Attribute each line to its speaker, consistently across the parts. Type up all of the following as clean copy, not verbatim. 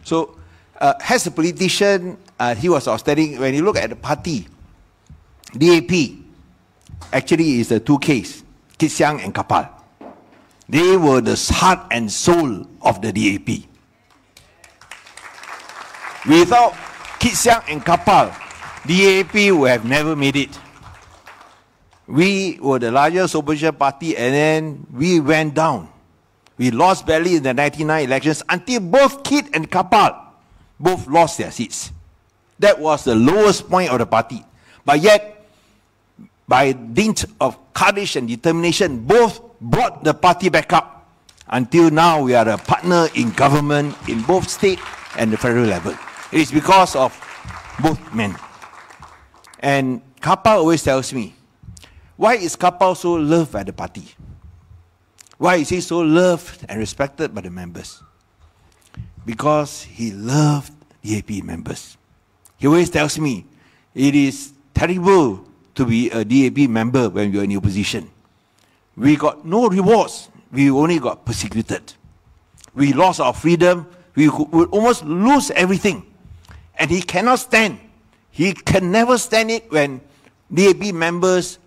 Speaker 1: So, as a politician, he was outstanding. When you look at the party, DAP, actually is the two Ks, Sayang and Karpal. They were the heart and soul of the DAP. Without Sayang and Karpal, DAP would have never made it. We were the largest opposition party, and then we went down. We lost badly in the 1999 elections until both Kit and Karpal both lost their seats. That was the lowest point of the party. But yet, by dint of courage and determination, both brought the party back up. Until now, we are a partner in government in both state and the federal level. It is because of both men. And Karpal always tells me, why is Karpal so loved by the party? Why is he so loved and respected by the members? Because he loved DAP members. He always tells me, it is terrible to be a DAP member when you're in the opposition. We got no rewards. We only got persecuted. We lost our freedom. We would almost lose everything. And he cannot stand. He can never stand it when DAP members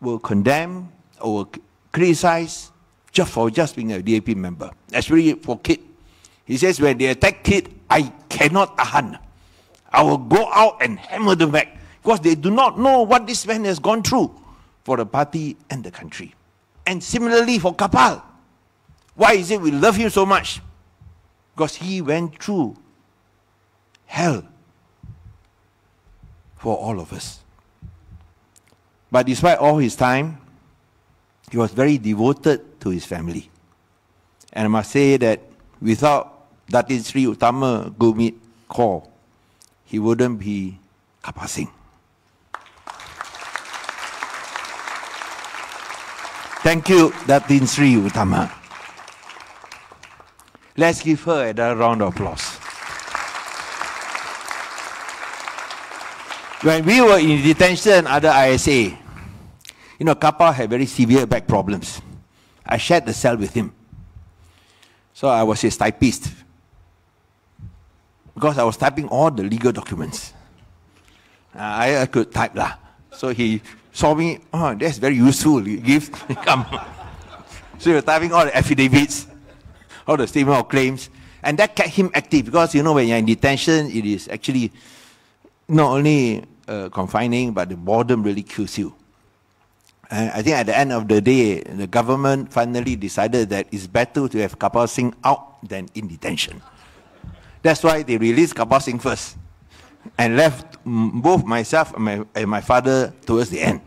Speaker 1: will condemn or will criticize just for being a DAP member. Especially for Kit. He says, when they attack Kit, I cannot tahan. I will go out and hammer them back. Because they do not know what this man has gone through for the party and the country. And similarly for Karpal. Why is it we love him so much? Because he went through hell for all of us. But despite all his time, he was very devoted to his family. And I must say that without Datin Sri Utama Gurmit Kaur, he wouldn't be Karpal Singh. Thank you, Datin Sri Utama. Let's give her a round of applause. When we were in detention under ISA, you know, Karpal had very severe back problems. I shared the cell with him. So I was his typist. Because I was typing all the legal documents. I could type lah. So he saw me, oh, that's very useful. He gives, come. So you're typing all the affidavits, all the statement of claims. And that kept him active because, you know, when you're in detention, it is actually not only confining, but the boredom really kills you. And I think at the end of the day, the government finally decided that it's better to have Karpal Singh out than in detention. That's why they released Karpal Singh first and left both myself and my father towards the end.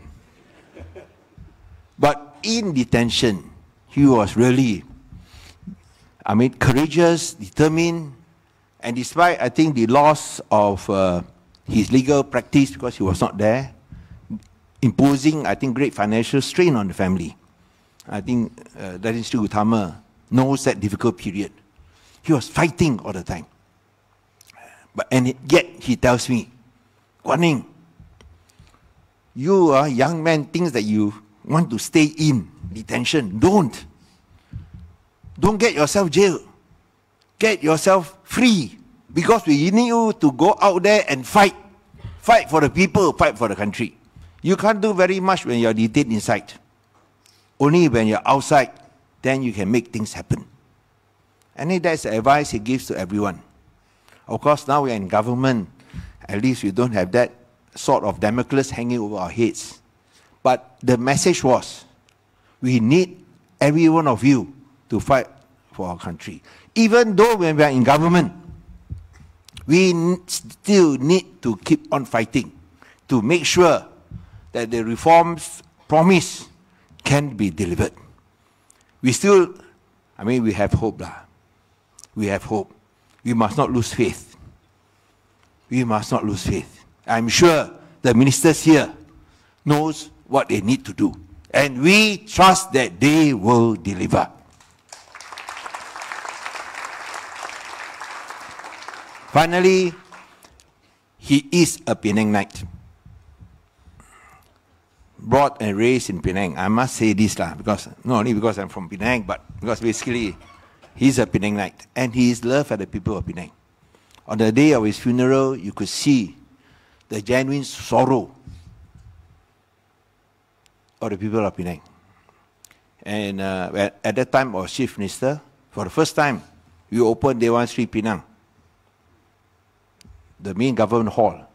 Speaker 1: But in detention, he was really, courageous, determined, and despite, I think, the loss of his legal practice because he was not there, imposing, I think, great financial strain on the family. I think that is Sri Utama knows that difficult period. He was fighting all the time. And yet he tells me, Guan Eng, you are a young man, things that you want to stay in detention. Don't get yourself jailed. Get yourself free. Because we need you to go out there and fight. Fight for the people, fight for the country. You can't do very much when you're detained inside. Only when you're outside, then you can make things happen. And that's the advice he gives to everyone. Of course, now we're in government. At least we don't have that sort of Damocles hanging over our heads. But the message was, we need every one of you to fight for our country. Even though when we are in government, we still need to keep on fighting to make sure that the reforms promised can be delivered. We still, we have hope lah. We have hope. We must not lose faith. We must not lose faith. I'm sure the ministers here knows what they need to do. And we trust that they will deliver. Finally, he is a Penangite. Brought and raised in Penang. I must say this lah, because not only because I'm from Penang, but because basically he's a Penangite. And he is loved by the people of Penang. On the day of his funeral, you could see the genuine sorrow of the people of Penang. And at that time, I was Chief Minister. For the first time, we opened Dewan Sri Penang. The main government hall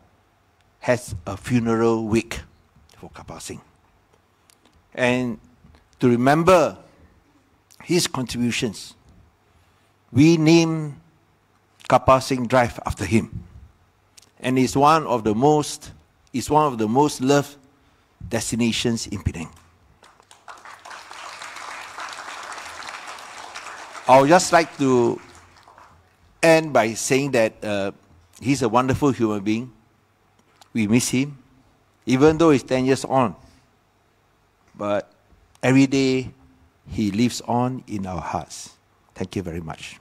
Speaker 1: has a funeral wake for Karpal Singh. And to remember his contributions, we named Karpal Singh Drive after him. And it's one of the most loved destinations in Penang. I would just like to end by saying that he's a wonderful human being. We miss him, even though he's 10 years on. But every day, he lives on in our hearts. Thank you very much.